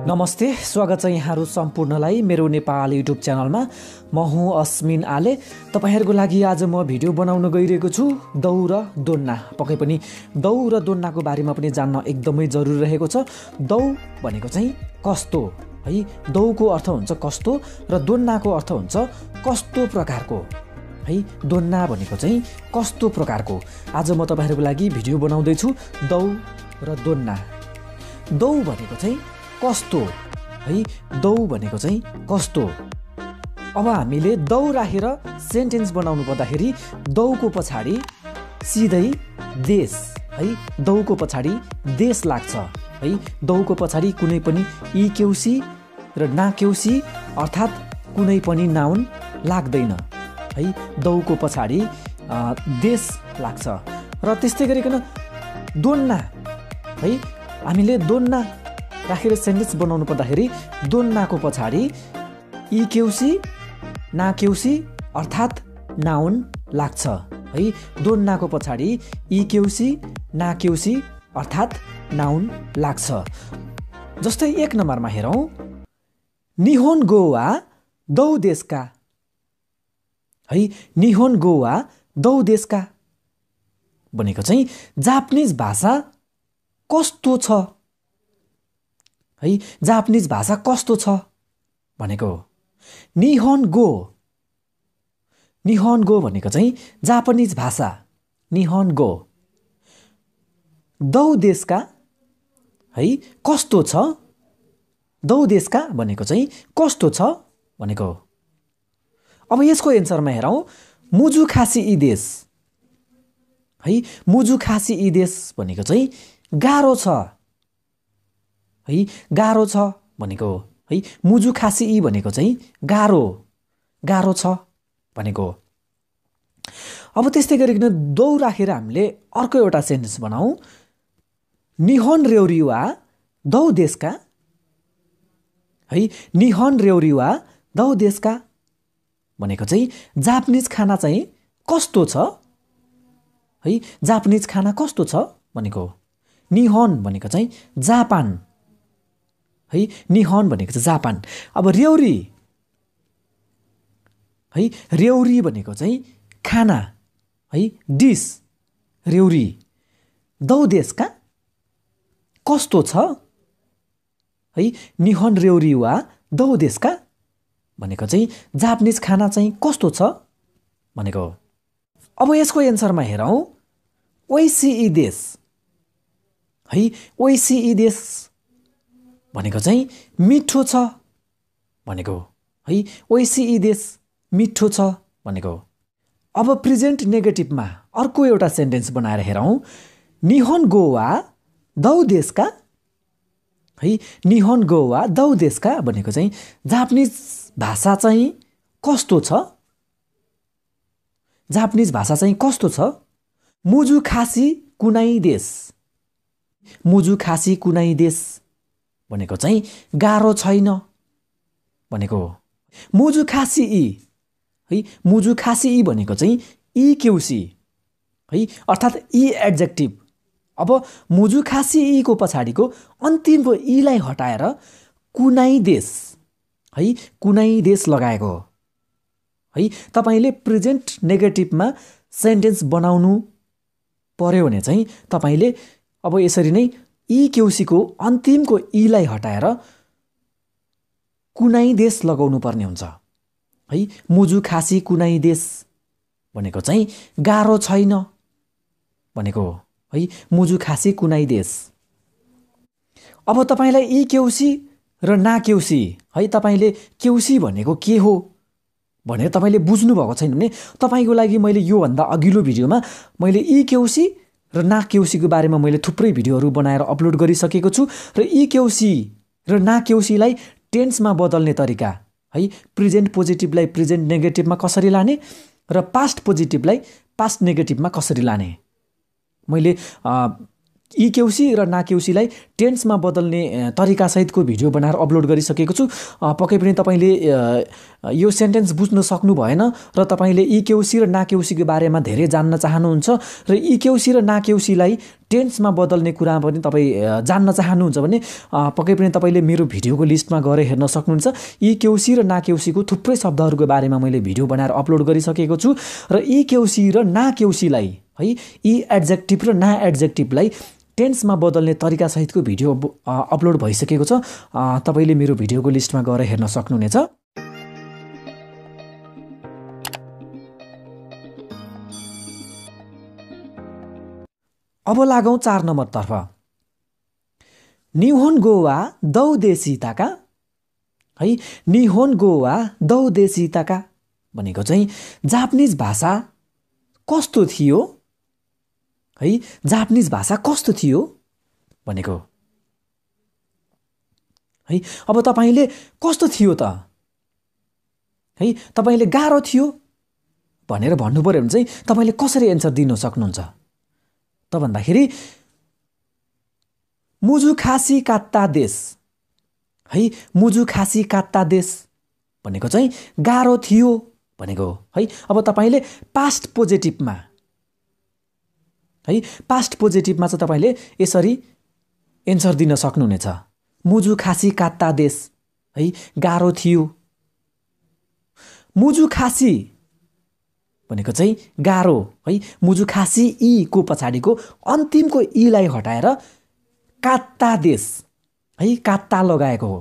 नमस्ते, स्वागत छ यहाँहरू सम्पूर्णलाई मेरो नेपाल युट्युब च्यानलमा। म हुँ अस्मिन आले। तपाईहरुको लागि आज म भिडियो बनाउन गइरहेको छु दौ र दोन्ना। पक्कै पनि दौ र दोन्नाको बारेमा पनि जान्न एकदमै जरुरी रहेको छ। दौ भनेको चाहिँ कस्तो है, दौको अर्थ हुन्छ कस्तो र दोन्नाको अर्थ हुन्छ कस्तो प्रकारको है। दोन्ना भनेको चाहिँ कस्तो प्रकारको। आज म तपाईहरुको लागि भिडियो बनाउँदै छु दौ र दोन्ना। दौ भनेको चाहिँ कस्तो है, दौ भनेको चाहिँ कस्तो। अब हामीले दौ राखेर सेन्टेन्स बनाउनु पर्दाखेरि दौको पछाडि सिधै देश है, दौको पछाडि देश लाग्छ है। दौको पछाडि कुनै पनि इक्युसी र नाक्युसी अर्थात् कुनै पनि नाउन लाग्दैन है। दौको पछाडि देश लाग्छ। र त्यस्तै गरिकन दोन्ना है, हामीले दोन्ना राखेर सेन्टेन्स बनाउनु पर्दाखेरि दोन्नाको पछाडि इक्युसी नाक्युसी अर्थात् नाउन लाग्छ है। दोन्नाको पछाडि इक्युसी नाक्युसी अर्थात् नाउन लाग्छ। जस्तै 1 नम्बरमा हेरौँ, निहोन्गो वा दौ देशका है। निहोन्गो वा दौ देशका भनेको चाहिँ जापानिज भाषा कस्तो छ है। जापानिज भाषा कस्तो छ भनेको। निहोन्गो, निहोन्गो भनेको चाहिँ जापानिज भाषा, निहोन्गो। दौ देशका है, कस्तो छ। दौ देशका भनेको चाहिँ कस्तो छ भनेको। अब यसको एन्सरमा हेरौँ, मुजुखासी इ देश है। मुजुखासी इ देश भनेको चाहिँ गाह्रो छ है, गाह्रो छ भनेको है। मुजुखासी इ भनेको चाहिँ गाह्रो, गाह्रो छ भनेको। अब त्यस्तै गरिकन दौ राखेर हामीले अर्को एउटा सेन्टेन्स बनाऊ, निहोन रेउरी वा दौ देशका है। निहोन रेउरी वा दौ देशका भनेको चाहिँ जापानिज खाना चाहिँ कस्तो छ है। जापानिज खाना कस्तो छ भनेको। निहोन भनेको चाहिँ जापान है, निहोन भनेको चाहिँ जापान। अब रेउरी है, रेउरी भनेको चाहिँ खाना है, डिस रेउरी। दौ देशका कस्तो छ है। निहोन रेउरी वा दौ देशका भनेको चाहिँ जापानिज खाना चाहिँ कस्तो छ भनेको। अब यसको एन्सरमा हेरौँ, ओइसी इ देश है। ओइसी इ देश भनेको चाहिँ मिठो छ भनेको है। ओइसी इ देश मिठो छ भनेको। अब प्रेजेन्ट नेगेटिभमा अर्को एउटा सेन्टेन्स बनाएर हेरौँ, निहोन्गो वा दौ देशका है। निहोन्गो वा दौ देशका भनेको चाहिँ जापानिज भाषा चाहिँ कस्तो छ। जापानिज भाषा चाहिँ कस्तो छ। मुजुखासी कुनै देश, मुजुखासी कुनै देश भनेको चाहिँ गाह्रो छैन भनेको। मुजुखासी इ है, मुजुखासी इ भनेको चाहिँ इक्युसी है अर्थात् इ एड्जेक्टिभ। अब मुजुखासी इ को पछाडिको अन्तिमको इलाई हटाएर कुनै देश है, कुनै देश लगाएको है। तपाईले प्रेजेन्ट नेगेटिभमा सेन्टेन्स बनाउनु पर्यो भने चाहिँ तपाईले अब यसरी नै इक्युसीको अन्तिमको इलाई हटाएर कुनै देश लगाउनु पर्ने हुन्छ है। मुजुखासी कुनै देश भनेको चाहिँ गाह्रो छैन भनेको है। मुजुखासी कुनै देश। अब तपाईलाई इक्युसी र नाक्युसी है, तपाईले क्युसी भनेको के हो भनेर तपाईले बुझ्नु भएको छैन भने तपाईको लागि मैले योभन्दा अघिल्लो भिडियोमा मैले इक्युसी र नाक्युसीको बारेमा मैले थुप्रै भिडियोहरू बनाएर अपलोड गरिसकेको छु। र इक्युसी र नाक्युसीलाई टेन्समा बदल्ने तरिका है, प्रेजेन्ट पोजिटिभलाई प्रेजेन्ट नेगेटिभमा कसरी लाने र पास्ट पोजिटिभलाई पास्ट नेगेटिभमा कसरी लाने मैले इक्युसी र नाक्युसीलाई टेन्समा बदल्ने तरिकासहितको भिडियो बनाएर अपलोड गरिसकेको छु। पक्कै पनि तपाईँले यो सेन्टेन्स बुझ्न सक्नु भएन र तपाईँले इक्युसी र नाक्युसीको बारेमा धेरै जान्न चाहनुहुन्छ र इक्युसी र नाक्युसीलाई टेन्समा बदल्ने कुरा पनि तपाईँ जान्न चाहनुहुन्छ भने पक्कै पनि तपाईँले मेरो भिडियोको लिस्टमा गएर हेर्न सक्नुहुन्छ। इक्युसी र नाक्युसीको थुप्रै शब्दहरूको बारेमा मैले भिडियो बनाएर अपलोड गरिसकेको छु र इक्युसी र नाक्युसीलाई है यी एड्जेक्टिभ र ना एड्जेक्टिभलाई टेन्समा बदल्ने तरिकासहितको भिडियो अपलोड भइसकेको छ। तपाईँले मेरो भिडियोको लिस्टमा गएर हेर्न सक्नुहुनेछ। अब लागौँ 4 नम्बरतर्फ। निहोन्गो वा दौदेशिताका है निहोन्गो वा दौदेशिताका भनेको चाहिँ जापानिज भाषा कस्तो थियो है जापानिज भाषा कस्तो थियो भनेको है। अब तपाईले कस्तो थियो त है तपाईले गाह्रो थियो भनेर भन्नु पर्यो भने चाहिँ तपाईले कसरी एन्सर दिन सक्नुहुन्छ त भन्दाखेरि मुजुखासी कात्ता देश है मुजुखासी कात्ता देश भनेको चाहिँ गाह्रो थियो भनेको है। अब तपाईले पास्ट पोजिटिभमा है पास्ट पोजिटिभमा चाहिँ तपाईले यसरी एन्सर दिन सक्नुहुनेछ। मुजुखासी कात्ता देश है गाह्रो थियो। मुजुखासी भनेको चाहिँ गाह्रो है। मुजुखासी ई को पछाडिको अन्तिमको ई लाई हटाएर कात्ता देश है कात्ता लगाएको हो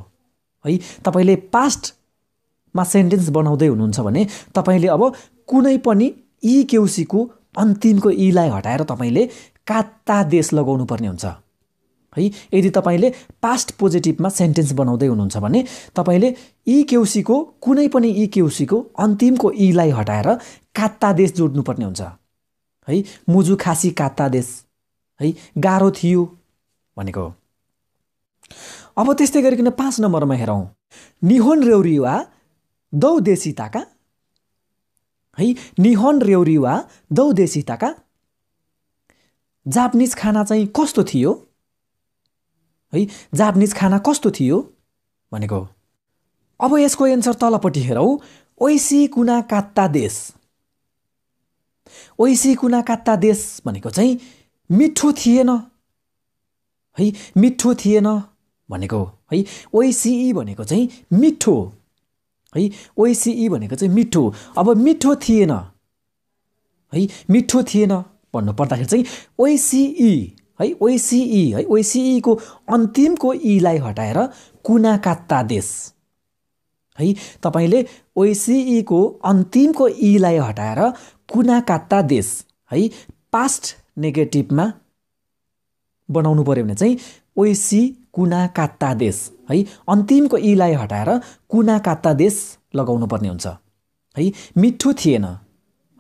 है। तपाईले पास्टमा सेन्टेन्स बनाउँदै हुनुहुन्छ भने तपाईले अब कुनै पनि ई केउसीको अन्तिमको ई लाई हटाएर तपाईले कात्ता देश लगाउनु पर्ने हुन्छ है। यदि तपाईले पास्ट पोजिटिभमा सेन्टेन्स बनाउँदै हुनुहुन्छ भने तपाईले ई केउसीको कुनै पनि ई केउसीको अन्तिमको ई लाई हटाएर कात्ता देश जोड्नु पर्ने हुन्छ है। मुजुखासी कात्ता देश है गाह्रो थियो भनेको। अब त्यस्तै गरिकन 5 नम्बरमा हेरौँ। निहोन रेउरी वा दौदेशिताका है निहोन रेउरी वा दौदेशिताका जापानिज खाना चाहिँ कस्तो थियो है जापानिज खाना कस्तो थियो भनेको। अब यसको एन्सर तलपट्टि हेरौँ। ओइसी कुना कात्ता देश ओइसी कुना कात्ता देश भनेको चाहिँ मिठो थिएन है मिठो थिएन भनेको है। ओइसी भनेको चाहिँ मिठो है ओइसी भनेको चाहिँ मिठो। अब मिठो थिएन है मिठो थिएन भन्नु पर्दाखेरि चाहिँ ओइसी है ओइसी है ओइसी को अन्तिमको ई लाई हटाएर कुना कात्ता देश है। तपाईले ओइसी को अन्तिमको ई लाई हटाएर कुना कात्ता देश है पास्ट नेगेटिभमा बनाउनु पर्यो भने चाहिँ ओइसी कुना कात्ता देश है अन्तिमको ई लाई हटाएर कुना कात्ता देश लगाउनु पर्ने हुन्छ है। मिठो थिएन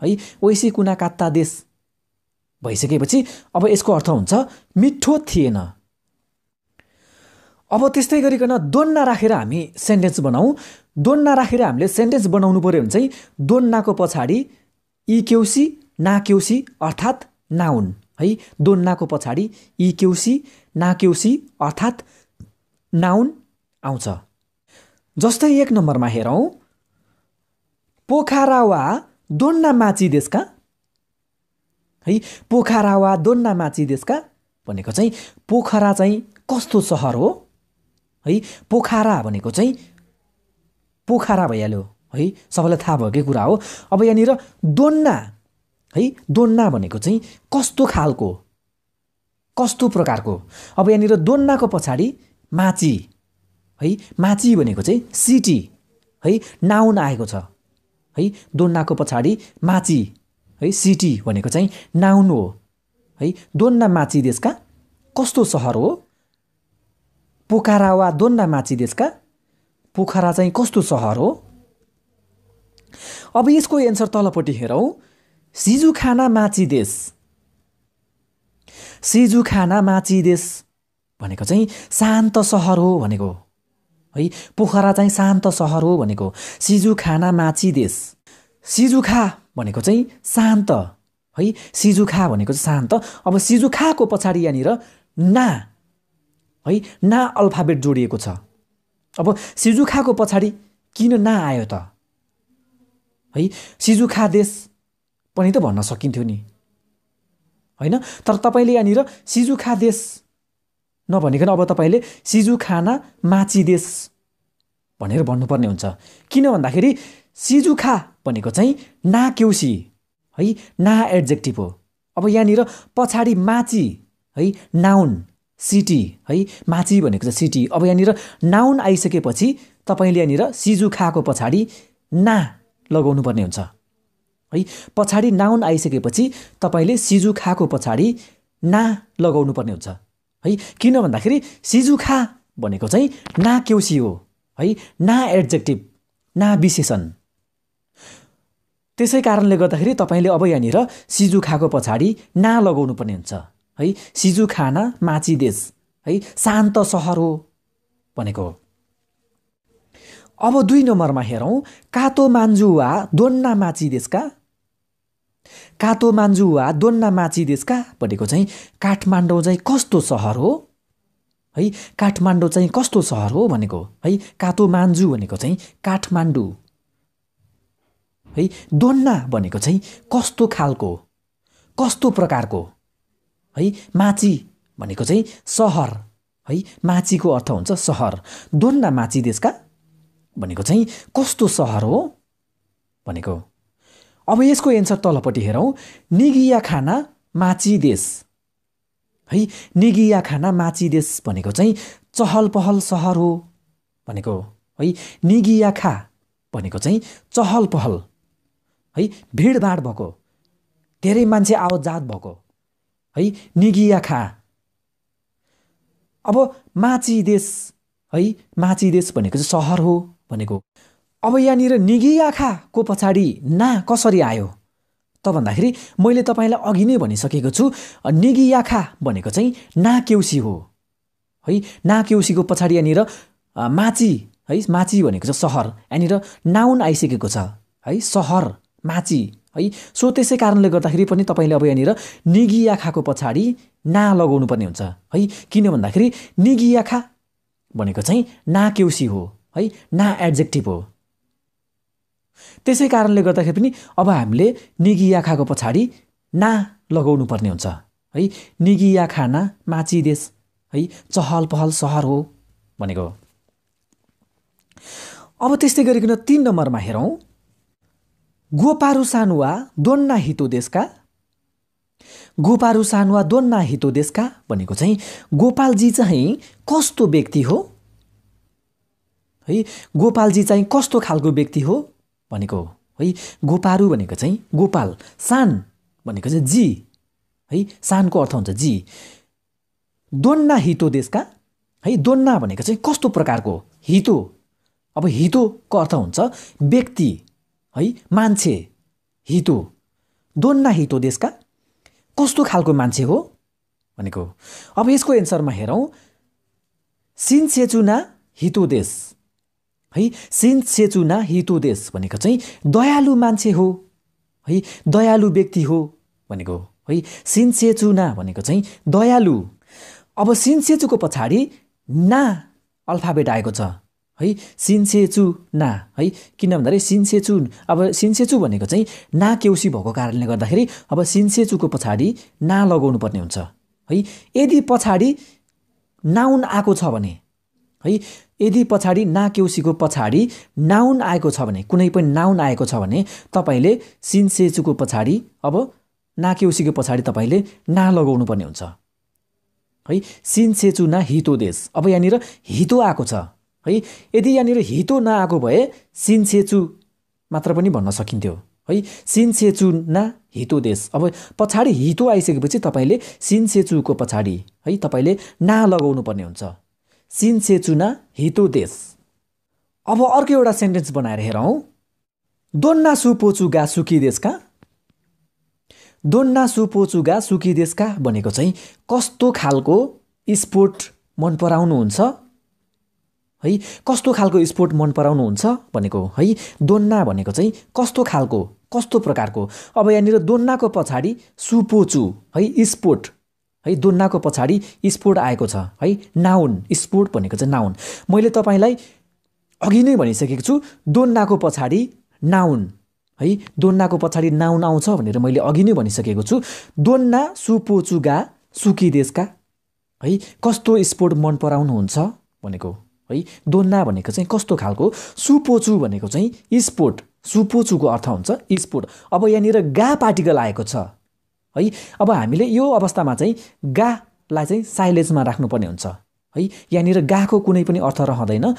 है ओइसी कुना कात्ता देश भइसकेपछि अब यसको अर्थ हुन्छ मिठो थिएन। अब त्यस्तै गरिकन दोन्ना राखेर हामी सेन्टेन्स बनाऊ। दोन्ना राखेर हामीले सेन्टेन्स बनाउनु पर्यो भने चाहिँ दोन्नाको पछाडि इक्युसी नाक्युसी अर्थात् नाउन है। दोन्नाको पछाडि इक्युसी नाक्युसी अर्थात् नाउन आउँछ। जस्तै 1 नम्बरमा हेरौँ। पोखरा वा दोन्ना माची देशका है पोखरा वा दोन्ना माची देशका भनेको चाहिँ पोखरा चाहिँ कस्तो सहर हो है। पोखरा भनेको चाहिँ पोखरा भइहाल्यो है सबैलाई थाहा भएकै कुरा हो। अब यहाँनिर दोन्ना है दोन्ना भनेको चाहिँ कस्तो खालको कस्तो प्रकारको। अब यहाँनिर दोन्नाको पछाडि माची है माची भनेको चाहिँ सिटी है नाउन आएको छ है। दोन्नाको पछाडि माची है सिटी भनेको चाहिँ नाउन हो है। दोन्ना माची देशका कस्तो सहर हो। पोखरा वा दोन्ना माची देशका पोखरा चाहिँ कस्तो सहर हो। अब यसको एन्सर तलपट्टि हेरौँ। सिजुखाना माची देश सिजुखाना माची देश भनेको चाहिँ शान्त सहर हो भनेको है। पोखरा चाहिँ शान्त सहर हो भनेको। सिजुखाना माची देश सिजुखा भनेको चाहिँ शान्त है सिजुखा भनेको चाहिँ शान्त। अब सिजुखाको पछाडि यहाँनिर ना है ना अल्फाबेट जोडिएको छ। अब सिजुखाको पछाडि किन ना आयो त है? सिजुखा देश पनि त भन्न सकिन्थ्यो नि होइन? तर तपाईँले यहाँनिर सिजुखा देश नभनिकन अब तपाईँले सिजुखाना माची देश भनेर भन्नुपर्ने हुन्छ। किन भन्दाखेरि सिजुखा भनेको चाहिँ ना केउसी है, ना एड्जेक्टिभ हो। अब यहाँनिर पछाडि माची है, नाउन सिटी है, माची भनेको चाहिँ सिटी। अब यहाँनिर नाउन आइसकेपछि तपाईँले यहाँनिर सिजुखाको पछाडि ना लगाउनु पर्ने हुन्छ है। पछाडि नाउन आइसकेपछि तपाईँले सिजुखाको पछाडि ना लगाउनु पर्ने हुन्छ है। किन भन्दाखेरि सिजुखा भनेको चाहिँ ना केउसी हो है, ना एड्जेक्टिभ, ना विशेषण। त्यसै कारणले गर्दाखेरि तपाईँले अब यहाँनिर सिजुखाको पछाडि ना लगाउनु पर्ने हुन्छ है। सिजुखाना माची देश है, शान्त सहर हो भनेको। अब 2 नम्बरमा हेरौँ, काठमाडौँ वा दोन्ना माची देशका। काठमाडौँ वा दोन्ना माची देशका भनेको चाहिँ काठमाडौँ चाहिँ कस्तो सहर हो है, काठमाडौँ चाहिँ कस्तो सहर हो भनेको है। काठमाडौँ भनेको चाहिँ काठमाडौँ है, दोन्ना भनेको चाहिँ कस्तो खालको, कस्तो प्रकारको है। माची भनेको चाहिँ सहर है, माचीको अर्थ हुन्छ सहर। दोन्ना माची देशका भनेको चाहिँ कस्तो सहर हो भनेको। अब यसको एन्सर तलपट्टि हेरौँ, निगियाखाना माची देश है। निगियाखाना माची देश भनेको चाहिँ चहल पहल सहर हो भनेको है। निगियाखा भनेको चाहिँ चहल पहल है, भिडभाड भएको, धेरै मान्छे आवत जात भएको है, निगियाखा। अब माची देश है, माची देश भनेको चाहिँ सहर हो भनेको। अब यहाँनिर निगियाखाको पछाडि ना कसरी आयो त भन्दाखेरि मैले तपाईँलाई अघि नै भनिसकेको छु, निगियाखा भनेको चाहिँ ना केउसी हो है। ना केउसीको पछाडि यहाँनिर माची है, माची भनेको चाहिँ सहर, यहाँनिर नाउन आइसकेको छ है, सहर माची है। सो त्यसै कारणले गर्दाखेरि पनि तपाईँले अब यहाँनिर निगियाखाको पछाडि ना लगाउनु पर्ने हुन्छ है। किन भन्दाखेरि निगियाखा भनेको चाहिँ ना केउसी हो है, ना एड्जेक्टिभ हो। त्यसै कारणले गर्दाखेरि पनि अब हामीले निगियाखाको पछाडि ना लगाउनु पर्ने हुन्छ है। निगियाखाना माची देश है, चहल पहल सहर हो भनेको। अब त्यस्तै गरिकन 3 नम्बरमा हेरौँ, गोपारु सानुवा दोन्ना हितो देशका। गोपारु सानुवा दोन्ना हितो देशका भनेको चाहिँ गोपालजी चाहिँ कस्तो व्यक्ति हो है। गोपालजी चाहिँ कस्तो खालको व्यक्ति हो भनेको है। गोपारु भनेको चाहिँ गोपाल, सान भनेको चाहिँ जी है, सानको अर्थ हुन्छ जी। दोन्ना हितो देशका है, दोन्ना भनेको चाहिँ कस्तो प्रकारको, हितो। अब हितोको अर्थ हुन्छ व्यक्ति है, मान्छे, हितो। दोन्ना हितो देशका कस्तो खालको मान्छे हो भनेको। अब यसको एन्सरमा हेरौँ, सिन्सेचुना हितो देश है। सिन्सेचुना हितो देश भनेको चाहिँ दयालु मान्छे हो है, दयालु व्यक्ति हो भनेको है। सिन्सेचुना भनेको चाहिँ दयालु। अब सिन्सेचुको पछाडि ना अल्फाबेट आएको छ है, सिन्सेचु ना है। किन भन्दाखेरि सिन्सेचु, अब सिन्सेचु भनेको चाहिँ ना केउसी भएको कारणले गर्दाखेरि अब सिन्सेचुको पछाडि ना लगाउनु पर्ने हुन्छ है। यदि पछाडि नाउन आएको छ भने है, यदि पछाडि ना केउसीको पछाडि नाउन आएको छ भने, कुनै पनि नाउन आएको छ भने तपाईँले सिन्सेचुको पछाडि अब ना केउसीको पछाडि तपाईँले ना लगाउनु पर्ने हुन्छ है। सिन्सेचुना हितो देश। अब यहाँनिर हितो आएको छ है। यदि यहाँनिर हितो नआएको भए सिन्सेचु मात्र पनि भन्न सकिन्थ्यो है, सिन्सेचुना हितो देश। अब पछाडि हितो आइसकेपछि तपाईँले सिन्सेचुको पछाडि है तपाईँले ना लगाउनु पर्ने हुन्छ, सिन्सेचुना हितो देश। अब अर्को एउटा सेन्टेन्स बनाएर हेरौँ, दोन्ना सुपोचुगा सुकी देशका। दोन्ना सुपोचुगा सुकी देशका भनेको चाहिँ कस्तो खालको स्पोर्ट मन पराउनुहुन्छ है, कस्तो खालको स्पोर्ट मन पराउनुहुन्छ भनेको है। दोन्ना भनेको चाहिँ कस्तो खालको, कस्तो प्रकारको। अब यहाँनिर दोन्नाको पछाडि सुपोचु है, स्पोर्ट है दोन्नाको पछाडि स्पोर्ट आएको छ है नाउन स्पोर्ट भनेको चाहिँ नाउन मैले तपाईलाई अघि नै भनिसकेको छु दोन्नाको पछाडि नाउन है दोन्नाको पछाडि नाउन आउँछ भनेर मैले अघि नै भनिसकेको छु दोन्ना सुपोचुगा सुकिदेशका है कस्तो स्पोर्ट मन पराउनुहुन्छ भनेको है दोन्ना भनेको चाहिँ कस्तो खालको सुपोचु भनेको चाहिँ स्पोर्ट सुपोचुको अर्थ हुन्छ स्पोर्ट अब यहाँनिर गा पार्टिकल आएको छ है अब हामीले यो अवस्थामा चाहिँ गालाई चाहिँ साइलेन्समा राख्नुपर्ने हुन्छ है यहाँनिर गाको कुनै पनि अर्थ रहँदैन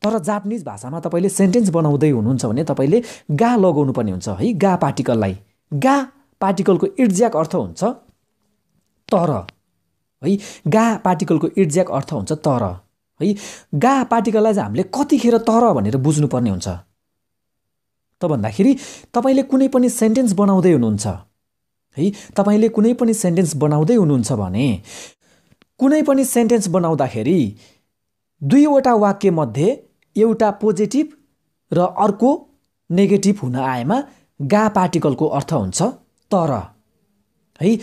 तर जापानिज भाषामा तपाईले सेन्टेन्स बनाउँदै हुनुहुन्छ भने तपाईले गा लगाउनु पर्ने हुन्छ है गा पार्टिकललाई गा पार्टिकलको एक्ज्याक्ट अर्थ हुन्छ तर है गा पार्टिकलको एक्ज्याक्ट अर्थ हुन्छ तर है गा पार्टिकललाई चाहिँ हामीले कतिखेर तर भनेर बुझ्नुपर्ने हुन्छ त भन्दाखेरि तपाईले कुनै पनि सेन्टेन्स बनाउँदै हुनुहुन्छ है तपाईले कुनै पनि सेन्टेन्स बनाउँदै हुनुहुन्छ भने कुनै पनि सेन्टेन्स बनाउँदाखेरि दुईवटा वाक्य मध्ये एउटा पोजिटिभ र अर्को नेगेटिभ हुन आएमा गा पार्टिकलको अर्थ हुन्छ तर है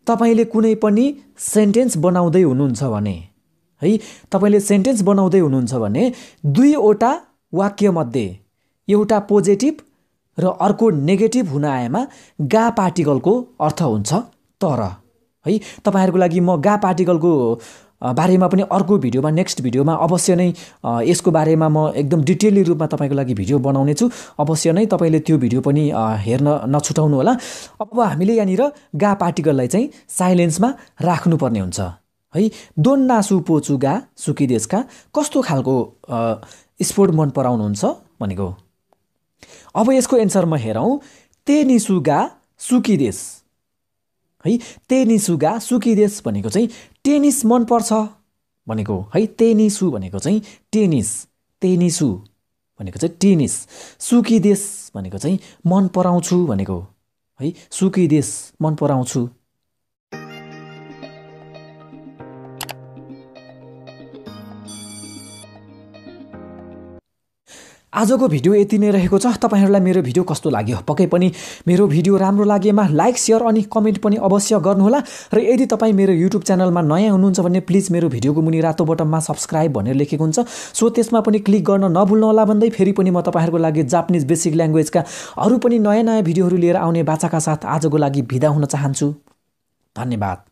तपाईले कुनै पनि सेन्टेन्स बनाउँदै हुनुहुन्छ भने है तपाईले सेन्टेन्स बनाउँदै हुनुहुन्छ भने दुईवटा वाक्य मध्ये एउटा पोजिटिभ र अर्को नेगेटिभ हुन आएमा गा पार्टिकलको अर्थ हुन्छ तर है तपाईहरुको लागि म गा पार्टिकलको बारेमा पनि अर्को भिडियोमा नेक्स्ट भिडियोमा अवश्य नै यसको बारेमा म एकदम डिटेलली रूपमा तपाईको लागि भिडियो बनाउने छु अवश्य नै तपाईले त्यो भिडियो पनि हेर्न नछुटाउनु होला अब हामीले यहाँनिर गा पार्टिकललाई चाहिँ साइलेन्समा राख्नुपर्ने हुन्छ है दोन्ना सुपोचुगा सुकिदेशका कस्तो खालको स्पोर्ट मन पराउनुहुन्छ भनेको अब यसको एन्सरमा हेरौं तेनिसुगा सुकिदेश है तेनिसुगा सुकिदेश भनेको चाहिँ टेनिस मन पर्छ भनेको है तेनिसु भनेको चाहिँ टेनिस तेनिसु भनेको चाहिँ टेनिस सुकिदेश भनेको चाहिँ मन पराउँछु भनेको है सुकिदेश मन पराउँछु आजको भिडियो यति नै रहेको छ तपाईहरुलाई मेरो भिडियो कस्तो लाग्यो पक्कै पनि मेरो भिडियो राम्रो लागेमा लाइक शेयर अनि कमेन्ट पनि अवश्य गर्नुहोला र यदि तपाई मेरो YouTube च्यानलमा नयाँ हुनुहुन्छ भने प्लिज मेरो भिडियोको मुनि रातो बटनमा सब्स्क्राइब भनेर लेखेको हुन्छ सो त्यसमा पनि क्लिक गर्न नभुल्नु होला भन्दै फेरि पनि म तपाईहरुको लागि जापानिज बेसिक ल्याङ्ग्वेजका अरु पनि नयाँ भिडियोहरु लिएर आउने बाचाका साथ आजको लागि बिदा हुन चाहन्छु धन्यवाद